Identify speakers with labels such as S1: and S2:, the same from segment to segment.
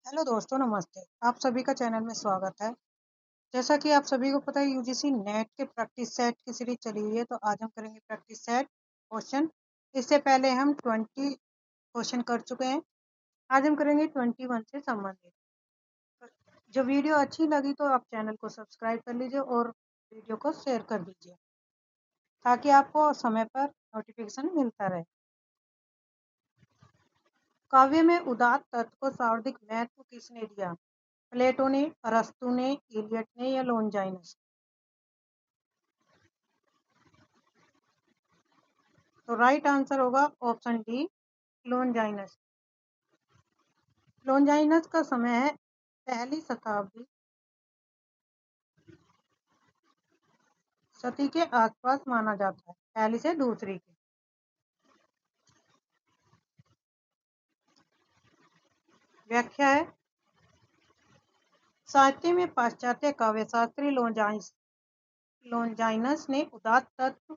S1: Hello दोस्तों, नमस्ते। आप सभी का चैनल में स्वागत है। जैसा कि आप सभी को पता है, यूजीसी नेट के प्रैक्टिस सेट की सीरीज चली हुई है, तो आज हम करेंगे प्रैक्टिस सेट क्वेश्चन। इससे पहले हम 20 क्वेश्चन कर चुके हैं। आज हम करेंगे 21 से संबंधित। जो वीडियो अच्छी लगी तो आप चैनल को सब्सक्राइब कर लीजिए और वीडियो को शेयर कर दीजिए ताकि आपको समय पर नोटिफिकेशन मिलता रहे। काव्य में उदात्त तत्व को सर्वाधिक महत्व किसने दिया? प्लेटो ने, अरस्तु ने, इलियट ने या लॉन्जाइनस? तो राइट आंसर होगा ऑप्शन डी, लॉन्जाइनस। लॉन्जाइनस का समय है पहली शताब्दी सदी के आसपास माना जाता है, पहली से दूसरी की। व्याख्या है, साहित्य में पाश्चात्य काव्यशास्त्री लॉन्जाइनस ने उदात्त तत्व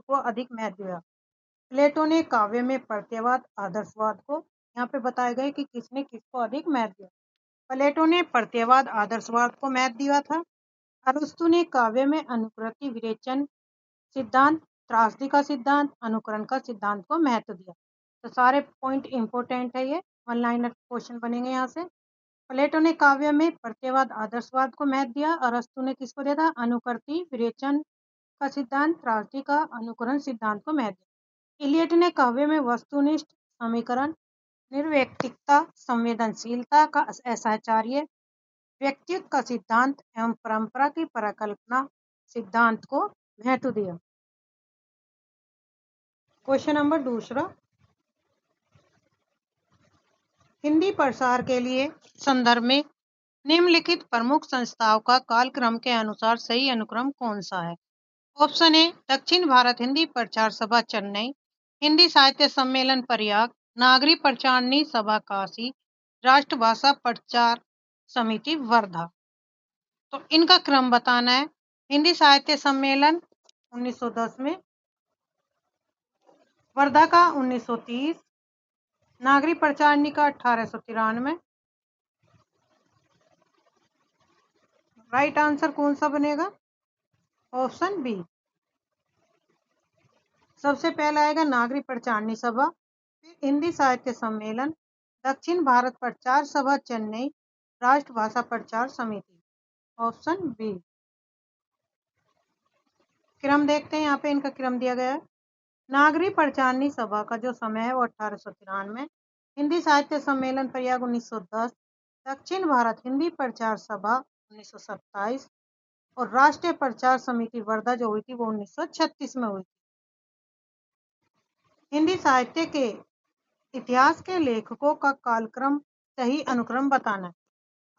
S1: को अधिक महत्व दिया। प्लेटो ने काव्य में प्रत्ययवाद आदर्शवाद को, यहाँ पे बताया गया कि किसने किसको अधिक महत्व दिया। प्लेटो ने प्रत्ययवाद आदर्शवाद को महत्व दिया था। अरस्तु ने काव्य में अनुकृति विरेचन सिद्धांत, त्रासदी का सिद्धांत, अनुकरण का सिद्धांत को महत्व दिया। तो सारे पॉइंट इंपोर्टेंट है, ये वन लाइनर क्वेश्चन बनेंगे यहाँ से। प्लेटो ने काव्य में प्रत्ययवाद आदर्शवाद को महत्व दिया। अरस्तु ने किसको दिया था? अनुकृति विरेचन का सिद्धांत, त्रासदी का, अनुकरण सिद्धांत को महत्व दिया। इलियट ने काव्य में वस्तुनिष्ठ समीकरण, निर्वैयक्तिकता, संवेदनशीलता का साहचर्य, व्यक्तित्व का सिद्धांत एवं परंपरा की परिकल्पना सिद्धांत को महत्व दिया। क्वेश्चन नंबर दूसरा, हिंदी प्रसार के लिए संदर्भ में निम्नलिखित प्रमुख संस्थाओं का कालक्रम के अनुसार सही अनुक्रम कौन सा है? ऑप्शन ए, दक्षिण भारत हिंदी प्रचार सभा चेन्नई, हिंदी साहित्य सम्मेलन प्रयाग, नागरी प्रचारणी सभा काशी, राष्ट्रभाषा प्रचार समिति वर्धा। तो इनका क्रम बताना है। हिंदी साहित्य सम्मेलन 1910 में, वर्धा का 1930, नागरी प्रचारणी का 1893। राइट आंसर कौन सा बनेगा? Option B. सबसे पहला आएगा नागरी प्रचारणी सभा, फिर हिंदी साहित्य सम्मेलन, दक्षिण भारत प्रचार सभा चेन्नई, राष्ट्रभाषा प्रचार समिति। Option B. क्रम देखते हैं, यहाँ पे इनका क्रम दिया गया है। नागरी प्रचारणी सभा का जो समय है वो 1893, हिंदी साहित्य सम्मेलन प्रयाग 1910, दक्षिण भारत हिंदी प्रचार सभा 1927 और राष्ट्रीय प्रचार समिति वर्धा जो हुई थी वो 1936 में हुई थी। हिंदी साहित्य के इतिहास के लेखकों का कालक्रम सही अनुक्रम बताना है।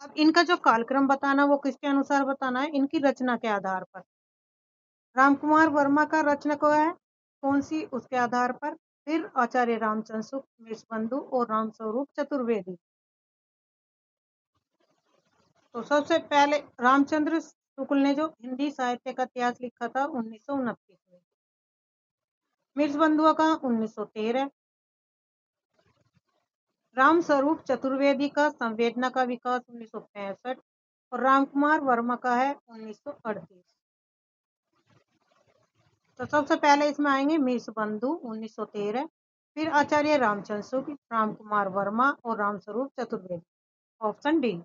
S1: अब इनका जो कालक्रम बताना वो किसके अनुसार बताना है? इनकी रचना के आधार पर। रामकुमार वर्मा का रचना है कौन सी? उसके आधार पर। फिर आचार्य रामचंद्र शुक्ल, मीर्बंधु और रामस्वरूप चतुर्वेदी। तो सबसे पहले रामचंद्र शुक्ल ने जो हिंदी साहित्य का इतिहास लिखा था 1929 में, मीर्बंधुआ का 1913, रामस्वरूप चतुर्वेदी का संवेदना का विकास 1965 और रामकुमार वर्मा का है 1938। तो सबसे पहले इसमें आएंगे मीर्बंधु 1913, फिर आचार्य रामचंद्र शुक्ल, रामकुमार वर्मा और रामस्वरूप चतुर्वेदी। Option D.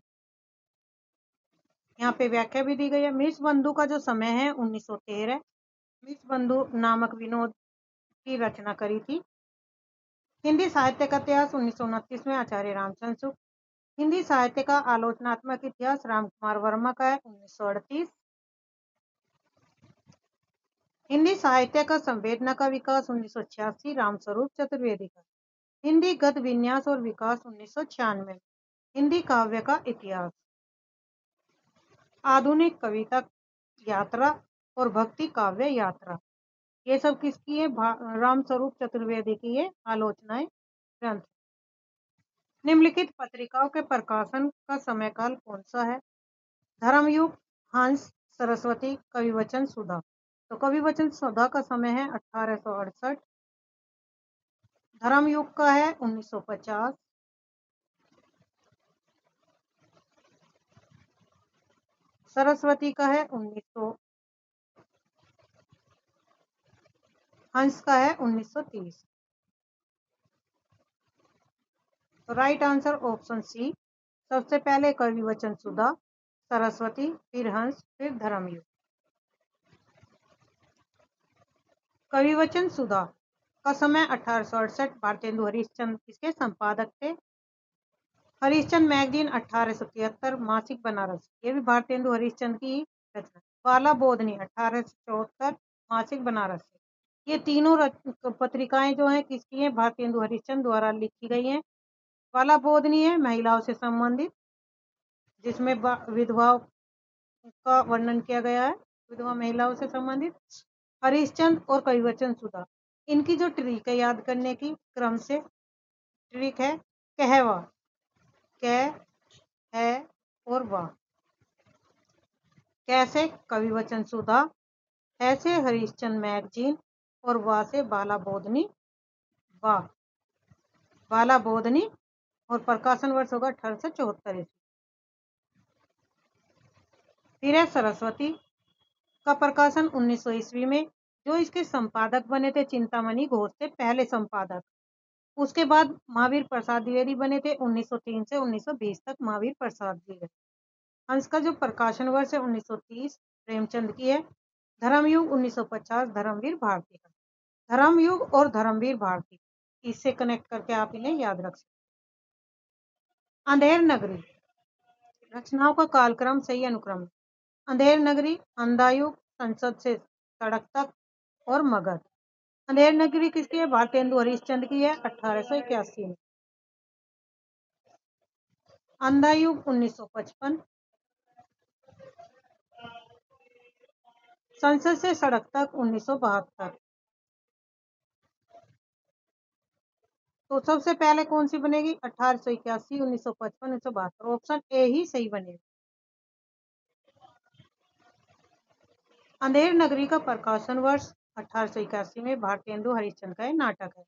S1: यहाँ पे व्याख्या भी दी गई है। मीर्बंधु का जो समय है 1913, मीर्बंधु नामक विनोद की रचना करी थी। हिंदी साहित्य का इतिहास 1929 में आचार्य रामचंद्र शुक्ल, हिंदी साहित्य का आलोचनात्मक इतिहास रामकुमार वर्मा का है 1938। हिंदी साहित्य का संवेदना का विकास 1986 रामस्वरूप चतुर्वेदी का। हिंदी गद्य विन्यास और विकास 1996। हिंदी काव्य का इतिहास, आधुनिक कविता यात्रा और भक्ति काव्य यात्रा, ये सब किसकी है? रामस्वरूप चतुर्वेदी की ये आलोचनाएं ग्रंथ। निम्नलिखित पत्रिकाओं के प्रकाशन का समय काल कौन सा है? धर्मयुग, हंस, सरस्वती, कविवचन, सुधा। तो कविवचन सुधा का समय है 1868। धर्मयुग का है 1950। सरस्वती का है 1900। हंस का है 1930। तो राइट आंसर ऑप्शन सी। सबसे पहले कवि वचन सुधा, सरस्वती, फिर हंस, फिर धर्मयुग। कवि वचन सुधा का समय 1868। भारतेंदु हरिश्चंद्र इसके संपादक थे। हरिश्चंद्र मैगजीन 1873, मासिक बनारस, ये भी भारतेंदु हरिश्चंद्र की रचना। बाला बोधनी 1874, मासिक बनारस। ये तीनों पत्रिकाएं जो हैं किसकी हैं? भारतेंदु हरिश्चंद्र द्वारा लिखी गई हैं। बाला बोधनी है महिलाओं से संबंधित, जिसमें विधवाओं का वर्णन किया गया है, विधवा महिलाओं से संबंधित। हरिश्चंद्र और कविवचन सुधा, इनकी जो ट्रिक है याद करने की क्रम से, ट्रिक है कहवा, क है और वाह। कैसे? कविवचन सुधा, ऐसे हरिश्चंद्र मैगजीन, और वाह से बाला बोधनी, वाह बाला बोधनी, और प्रकाशन वर्ष होगा 1874 ईस्वी। फिर है सरस्वती का प्रकाशन 1900 ईस्वी में। जो इसके संपादक बने थे चिंतामणि घोष थे पहले संपादक। उसके बाद महावीर प्रसाद द्विवेदी बने थे 1903 से 1920 तक महावीर प्रसाद द्विवेदी। हंस का जो प्रकाशन वर्ष है 1930 प्रेमचंद की है। धर्मयुग 1950 धर्मवीर भारती का। धर्मयुग और धर्मवीर भारती, इससे कनेक्ट करके आप इन्हें याद रख सकते। अंधेर नगरी रचनाओं का कालक्रम सही अनुक्रम। अंधेर नगरी, अंधायुग, संसद से सड़क तक और मगध। अंधेर नगरी किसकी है? भारतेंदु हरिश्चंद्र की है 1881 में। अंधायुग 1955। संसद से सड़क तक 1972। तो सबसे पहले कौन सी बनेगी? 1881, 1955, 1972। ऑप्शन ए ही सही बनेगा। अंधेर नगरी का प्रकाशन वर्ष 1881 में भारतेंदु हरिश्चंद्र का नाटक है।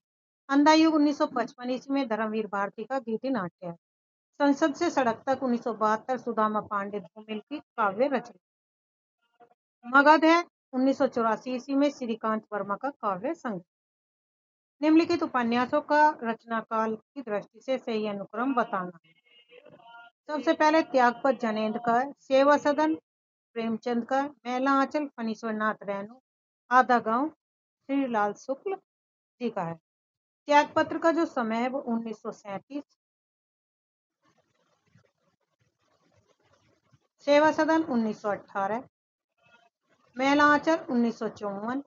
S1: अंधायुग 1955 ईस्वी में धर्मवीर भारती का गीति नाट्य है। संसद से सड़क तक 1972 सुदामा पांडे धूमिल की काव्य रचना। मगध है 1984 ईस्वी में श्रीकांत वर्मा का काव्य संग्रह। निम्नलिखित उपन्यासों का रचना काल की दृष्टि से सही अनुक्रम बताना है। सबसे पहले त्यागपत जैनेन्द्र का है। सेवा सदन प्रेमचंद का है। मैला आंचल फणीश्वरनाथ रैणु, आधा गांव श्रीलाल शुक्ल जी का है। त्यागपत्र का जो समय है वो 1937। सेवा सदन 1918। मैला आंचल 1954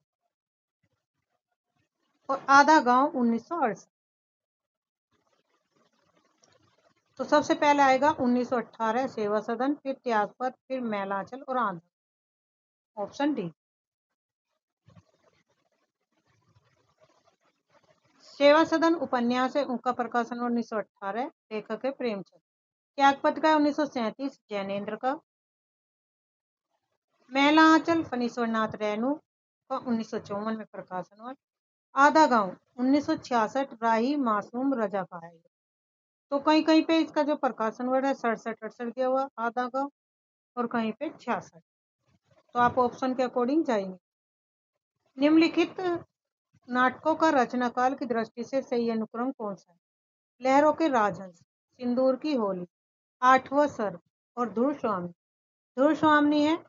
S1: और आधा गांव 1968। तो सबसे पहले आएगा 1918 सेवा सदन, फिर त्यागपत्र, फिर मैलांचल और आंध्र। Option D. सेवा सदन उपन्यास है, उनका प्रकाशन 1918, लेखक है प्रेमचंद। त्यागपत्र का 1937 जैनेन्द्र का। मैलांचल फणीश्वरनाथ रैणु का 1954 में प्रकाशन हुआ। आधा गांव 1966 राही मासूम रजा का है। तो कहीं कहीं पे इसका जो प्रकाशन वर्ष है 67-68 दिया हुआ आधा गांव, और कहीं पे 66। तो आप ऑप्शन के अकॉर्डिंग जाएंगे। निम्नलिखित नाटकों का रचना काल की दृष्टि से सही अनुक्रम कौन सा है? लहरों के राजहंस, सिंदूर की होली, आठवां सर्ग और धुर स्वामी। धुर स्वामी है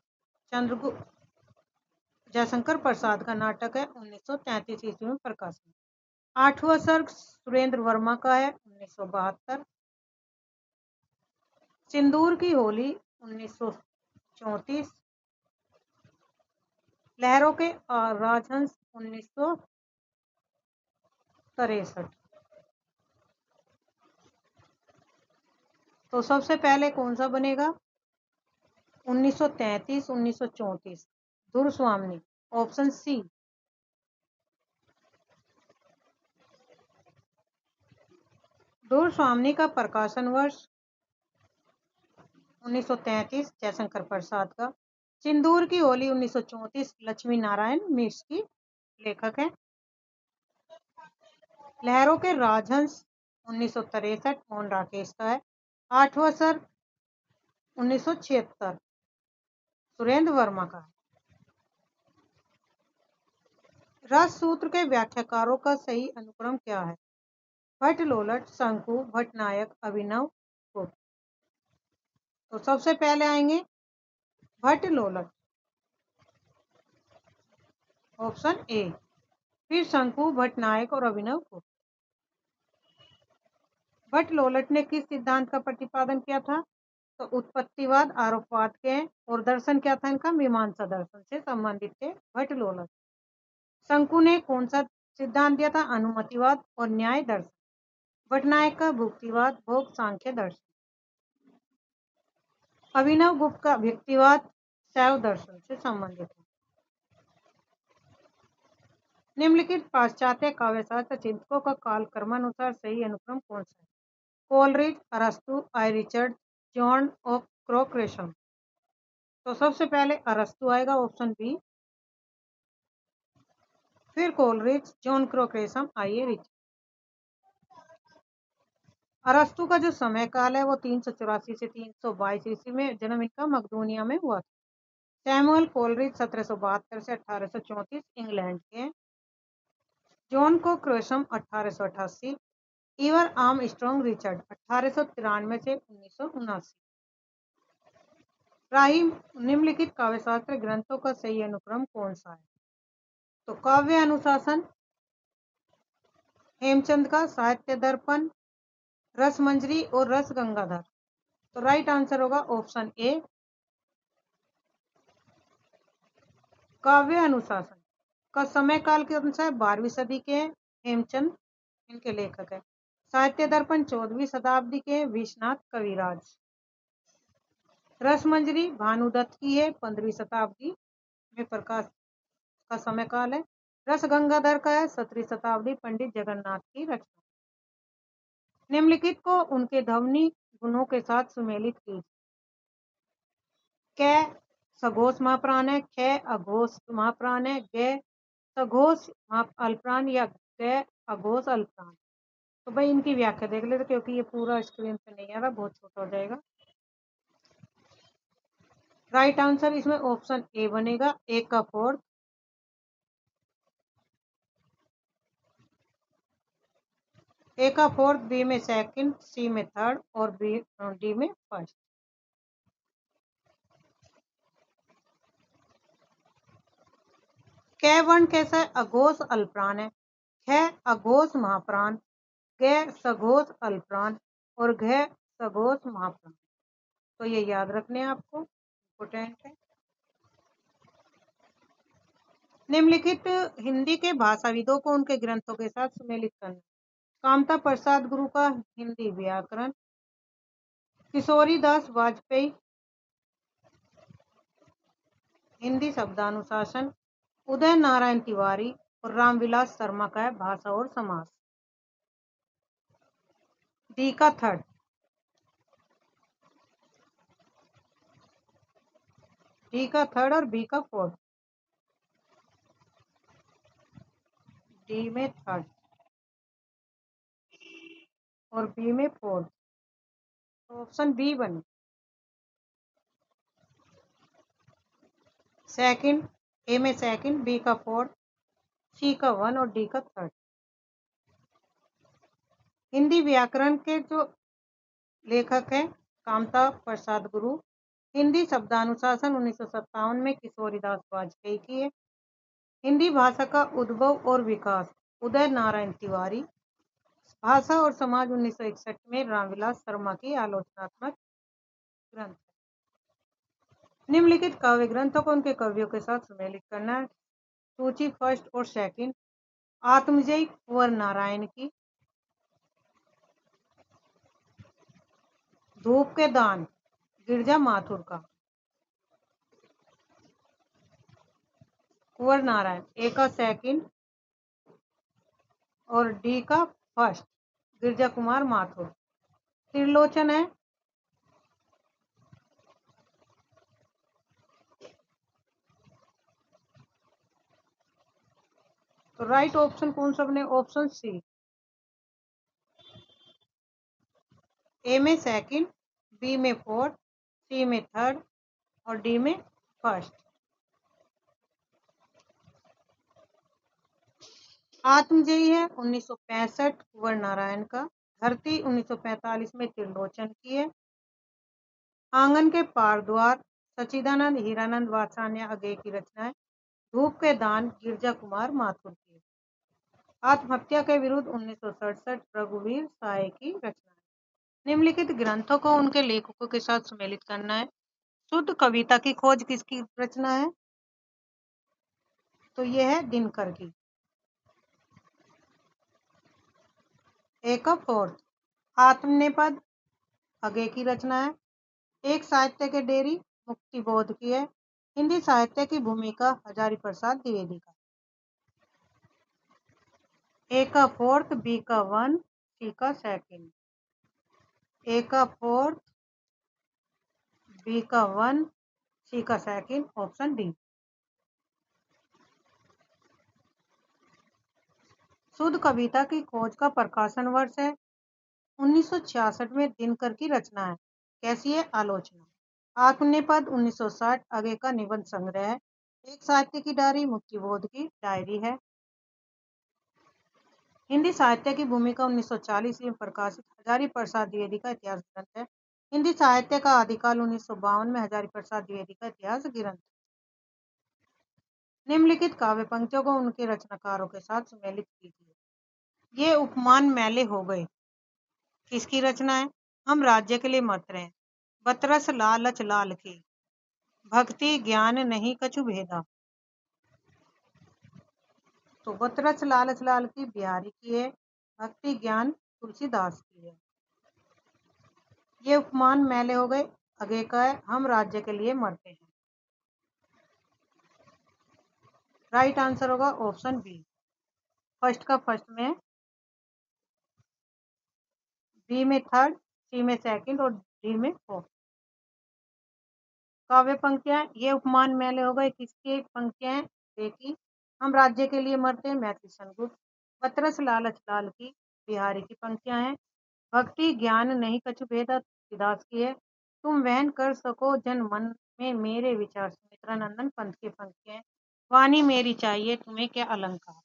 S1: चंद्रगुप्त जयशंकर प्रसाद का नाटक है, 1933 ईस्वी में प्रकाशन। आठवां सर्ग सुरेंद्र वर्मा का है, 1972। सिंदूर की होली 1934। लहरों के राजहंस 1963। तो सबसे पहले कौन सा बनेगा? 1933, 1934 धुर स्वामी, ऑप्शन सी। धुर स्वामी का प्रकाशन वर्ष 1933 जयशंकर प्रसाद का। सिंदूर की होली 1934 लक्ष्मी नारायण मिश्र की लेखक है। लहरों के राजहंस 1963 मोहन राकेश का है। आठवां सर 1976 सुरेंद्र वर्मा का है। रस सूत्र के व्याख्याकारों का सही अनुक्रम क्या है? भट्ट लोलट, शंकु, भट्टनायक, अभिनव, गुप्त। तो सबसे पहले आएंगे भट्ट लोलट, ऑप्शन ए। फिर शंकु, भट्टनायक और अभिनव गुप्त। भट्ट लोलट ने किस सिद्धांत का प्रतिपादन किया था? तो उत्पत्तिवाद, आरोपवाद के, और दर्शन क्या था इनका? मीमांसा दर्शन से संबंधित थे भट्ट लोलट। शंकु ने कौन सा सिद्धांत दिया था? अनुमतिवाद और न्याय दर्शन। भट्टनायक का भुक्तिवाद, भोग सांख्य दर्शन। अभिनव गुप्त का व्यक्तिवाद, शैव दर्शन से संबंधित है। निम्नलिखित पाश्चात्य काव्यशास्त्र चिंतकों का काल क्रमानुसार सही अनुक्रम कौन सा है? कोलरिज, अरस्तु, आइरिचर्ड, जॉन और क्रोक्रेशम। तो सबसे पहले अरस्तु आएगा, ऑप्शन बी। फिर कोलरिज, जॉन क्रोक्रेशम, आइरिचर्ड। अरस्तु का जो समय काल है वो 384 से 322 ईस्वी में, जन्म इनका मकदूनिया में हुआ था। सैमुअल कोलरिज 1772 से 1834 इंग्लैंड के। जॉन को क्रोशम 1888। इवर आर्म स्ट्रॉन्ग रिचर्ड 1893 से 1979। राही निम्नलिखित काव्यशास्त्र ग्रंथों का सही अनुक्रम कौन सा है? तो काव्य अनुशासन हेमचंद का, साहित्य दर्पण, रसमंजरी और रस गंगाधर। तो राइट आंसर होगा ऑप्शन ए, काव्य अनुशासन का समय काल के अनुसार 12वीं सदी के हेमचंद इनके लेखक है। साहित्य दर्पण 14वीं शताब्दी के विश्वनाथ कविराज। रसमंजरी भानुदत्त की है, 15वीं शताब्दी में प्रकाश का समय काल है। रस गंगाधर का है, 17वीं शताब्दी, पंडित जगन्नाथ की रचना। निम्नलिखित को उनके ध्वनि गुणों के साथ सुमेलित कीजिए। क सघोष महाप्राण है, ख अघोष महाप्राण है, ग सघोष अल्पप्राण या ग अघोष अल्पप्राण। तो भाई इनकी व्याख्या देख लेते, क्योंकि ये पूरा स्क्रीन पे नहीं आ रहा, बहुत छोटा हो जाएगा। राइट आंसर इसमें ऑप्शन ए बनेगा, एक का फोर्थ, ए का फोर्थ, बी में सेकंड, सी में थर्ड और डी में फर्स्ट। क वर्ण कैसा है? अघोष अल्पप्राण है। ख अघोष महाप्राण, ग सघोष अल्पप्राण और घ सघोष महाप्राण। तो ये याद रखने आपको, इंपोर्टेंट है। निम्नलिखित हिंदी के भाषाविदों को उनके ग्रंथों के साथ सुमेलित करना। कामता प्रसाद गुरु का हिंदी व्याकरण, किशोरी दास वाजपेयी हिंदी शब्दानुशासन, उदय नारायण तिवारी और रामविलास शर्मा का है भाषा और समास। डी का थर्ड, डी का थर्ड और बी का फोर्थ। डी में थर्ड और बी में फोर्थ। तो ऑप्शन बी बने। सेकंड, ए में सेकंड, बी का फोर्थ, सी का वन और डी का थर्ड। हिंदी व्याकरण के जो लेखक है कामता प्रसाद गुरु। हिंदी शब्दानुशासन 1957 में किशोरीदास वाजपेयी की है। हिंदी भाषा का उद्भव और विकास उदय नारायण तिवारी। भाषा और समाज 1961 में रामविलास शर्मा की आलोचनात्मक ग्रंथ। निम्नलिखित काव्य ग्रंथों को उनके कवियों के साथ सुमेलित करना है। सूची फर्स्ट और सेकंड, आत्मजयी कुंवर नारायण की, धूप के दान गिरजा माथुर का। कुंवर नारायण ए का सेकंड और डी का फर्स्ट, गिरजा कुमार माथुर। त्रिलोचन है, तो राइट ऑप्शन कौन सा बने? ऑप्शन सी, ए में सेकंड, बी में फोर्थ, सी में थर्ड और डी में फर्स्ट। आत्मजयी है 1965 कुंवर नारायण का। धरती 1945 में त्रिलोचन की है। आंगन के पार द्वार सच्चिदानंद हीरानंद वात्सायन अगेय की रचना है। धूप के दान गिरजा कुमार माथुर की। आत्महत्या के विरुद्ध 1967 रघुवीर साय की रचना है। निम्नलिखित ग्रंथों को उनके लेखकों के साथ सम्मिलित करना है। शुद्ध कविता की खोज किसकी रचना है? तो यह है दिनकर की। एक फोर्थ आत्मनेपद अगेय की रचना है। एक साहित्य के डेरी मुक्तिबोध की है। हिंदी साहित्य की भूमिका हजारी प्रसाद द्विवेदी का। ए का फोर्थ, बी का वन, सी का सेकंड। ए का फोर्थ, बी का वन, सी का सेकंड, ऑप्शन डी। शुद्ध कविता की खोज का प्रकाशन वर्ष है 1966 में दिनकर की रचना है। कैसी है? आलोचना। आत्मनेपद 1960 आगे का निबंध संग्रह है। एक साहित्य की डायरी मुक्तिबोध की डायरी है। हिंदी साहित्य की भूमिका 1940 में प्रकाशित हजारी प्रसाद द्विवेदी का इतिहास ग्रंथ है। हिंदी साहित्य का आदिकाल 1952 में हजारी प्रसाद द्विवेदी का इतिहास ग्रंथ। निम्नलिखित काव्य पंक्तियों को उनके रचनाकारों के साथ सम्मिलित कीजिए। ये उपमान मैले हो गए किसकी रचना है? हम राज्य के लिए मत रहे। बतरस लालच लाल की। भक्ति ज्ञान नहीं कछु भेदा। तो बतरस लालच लाल की बिहारी की है। भक्ति ज्ञान तुलसीदास की है। ये उपमान मैले हो गए आगे का है हम राज्य के लिए मरते हैं। राइट आंसर होगा ऑप्शन बी। फर्स्ट का फर्स्ट में, बी में थर्ड, सी में सेकंड और डी में फोर्थ। काव्य पंक्तियां ये उपमान मैले हो गए किसकी पंक्तियां हैं? देखिए, हम राज्य के लिए मरते हैं मैथिली संगुप्त। बतरस लालच लाल की बिहारी की पंक्तियां हैं। भक्ति ज्ञान नहीं कछु भेदा तुलसीदास की है। तुम वहन कर सको जन मन में मेरे विचार सुमित्रानंदन पंत की पंक्तियां हैं। वाणी मेरी चाहिए तुम्हें क्या अलंकार।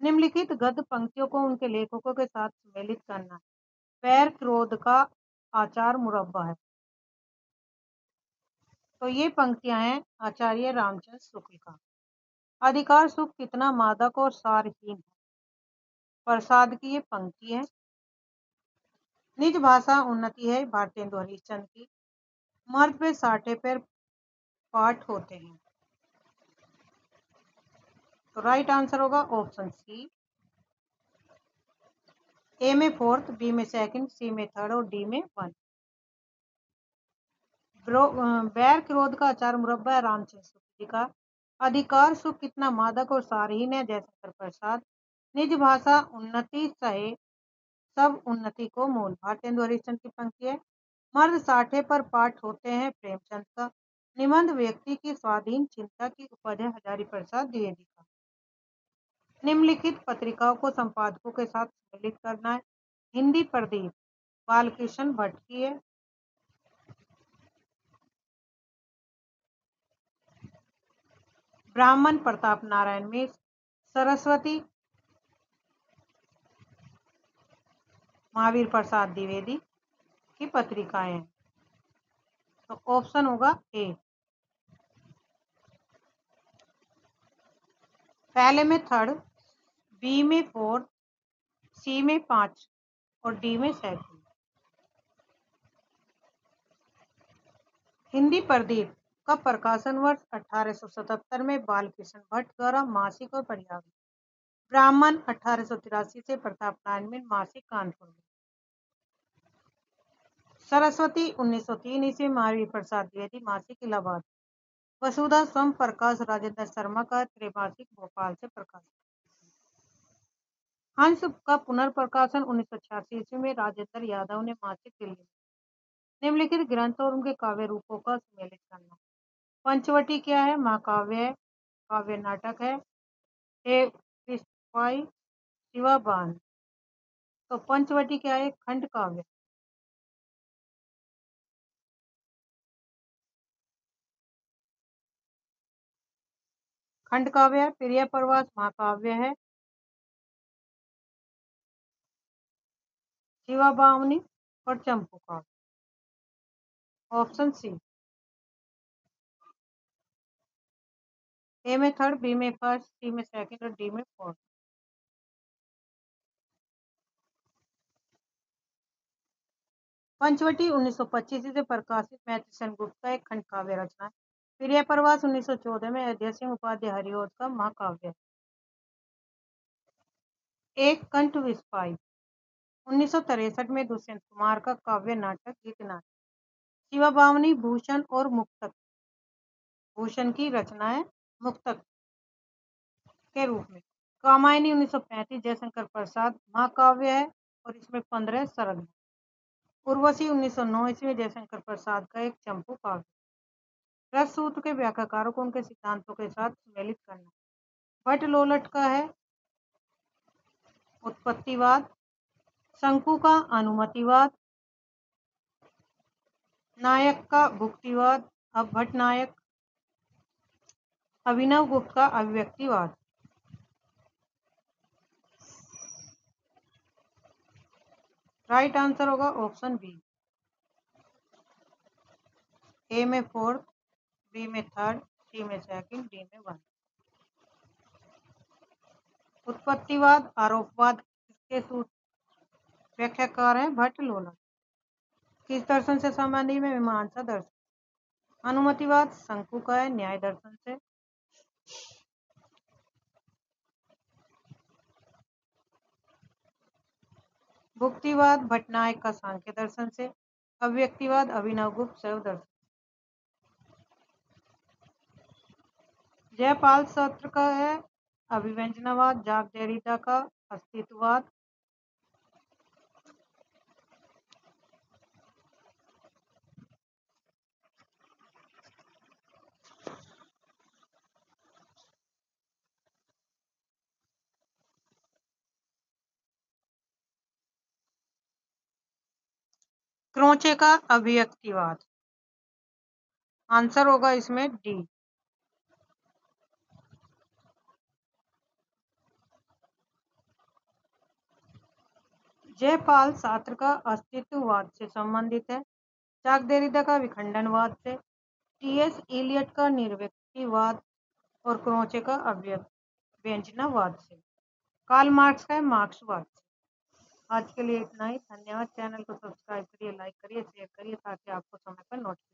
S1: निम्नलिखित गद्य पंक्तियों को उनके लेखकों के साथ सम्मिलित करना है। पैर क्रोध का आचार मुरब्बा है। तो ये पंक्तियां हैं आचार्य रामचंद्र शुक्ल का। अधिकार सुख कितना मादक और सारहीन है। प्रसाद की ये पंक्ति है। निज भाषा उन्नति है भारतेंदु हरिश्चंद्र की। मर्द पे साठे पर पाठ होते हैं। तो राइट आंसर होगा ऑप्शन सी। ए में फोर्थ, बी में सेकंड, सी में थर्ड और डी में वन। बैर क्रोध का अचार मुरब्बा है रामचंद्र शुक्ल जी का। अधिकार सुख कितना मादक और सारहीन है जयशंकर प्रसाद। निज भाषा उन्नति सहे सब उन्नति को मूल भारतेंदु हरिश्चंद्र की पंक्ति है। मर्द साठे पर पाठ होते हैं प्रेमचंद का। निबंध व्यक्ति की स्वाधीन चिंता की उपज है हजारी प्रसाद द्विवेदी का। निम्नलिखित पत्रिकाओं को संपादकों के साथ सम्मिलित करना है। हिंदी प्रदीप बालकृष्ण भट्ट की है। ब्राह्मण प्रताप नारायण मिश्र। सरस्वती महावीर प्रसाद द्विवेदी की पत्रिकाएं हैं। तो ऑप्शन होगा ए। पहले में थर्ड, बी में फोर्थ, सी में 5 और डी में सेकंड। हिंदी प्रदीप का प्रकाशन वर्ष 1877 में बालकृष्ण भट्ट द्वारा मासिक और पर्यावरण। ब्राह्मण 1883 से प्रताप नारायण मिश्र मासिक कानपुर में। सरस्वती 1903 ईस्वी महावीर प्रसाद द्विवेदी मासिक इलाहाबाद। वसुधा स्वयं प्रकाश राजेंद्र शर्मा का त्रैमासिक भोपाल से प्रकाशित। हंस का पुनर्प्रकाशन 1986 ईस्वी में राजेंद्र यादव ने मासिक दिल्ली। निम्नलिखित ग्रंथ और उनके काव्य रूपों का सम्मिलित करना। पंचवटी क्या है? महाकाव्य है, काव्य नाटक है। शिवाबान तो पंचवटी क्या है? खंड काव्य। खंड काव्य है। प्रिय प्रवास महाकाव्य है। शिवा बावनी और चंपू काव्य। Option C. ए में थर्ड, बी में फर्स्ट, सी में सेकंड और डी में फोर्थ। पंचवटी 1925 से प्रकाशित मैथिली सेनगुप्त का एक खंड काव्य रचना है। प्रिय प्रवास 1914 में अयोध्या सिंह उपाध्याय हरिऔध का महाकाव्य है। एक कंठ विस्फाई 1963 में दुष्यंत कुमार का काव्य नाटक गीतनाट्य। शिवा बावनी भूषण और मुक्तक, भूषण की रचना है मुक्तक के रूप में। कामायनी 1935 जयशंकर प्रसाद महाकाव्य है और इसमें 15 सरल है। उर्वशी 1909 ईस्वी जयशंकर प्रसाद का एक चंपू काव्य। रस सूत्र के व्याख्याकारों को उनके सिद्धांतों के साथ सम्मिलित करना। भट्ट लोलट का है उत्पत्तिवाद, शंकु का अनुमतिवाद, नायक का भुक्तिवाद, अब भट्ट नायक, अभिनव गुप्त का अभिव्यक्तिवाद। राइट आंसर होगा ऑप्शन बी। ए में फोर्थ, बी में थर्ड, सी में सेकंड, डी में वन। उत्पत्तिवाद आरोपवाद के सूत्र व्याख्याकार है भट्ट लोलट। किस दर्शन से संबंधी में? मीमांसा दर्शन। अनुमतिवाद शंकु का है न्याय दर्शन से। भुक्तिवाद भट्टनायक का सांख्य दर्शन से। अव्यक्तिवाद अभिनव गुप्त शैव दर्शन। जयपाल सत्र का है अभिव्यंजनावाद, जाक डेरिडा का अस्तित्ववाद। क्रोचे का अभिव्यक्तिवाद। आंसर होगा इसमें डी। जयपाल सात्र का अस्तित्ववाद से संबंधित है। जाक डेरिडा का विखंडनवाद से। टी.एस. इलियट का निर्व्यक्तिवाद और क्रोचे का अभिव्यंजनावाद से। कार्ल मार्क्स का है मार्क्सवाद से। आज के लिए इतना ही। धन्यवाद। चैनल को सब्सक्राइब करिए, लाइक करिए, शेयर करिए ताकि आपको समय पर नोटिफिकेशन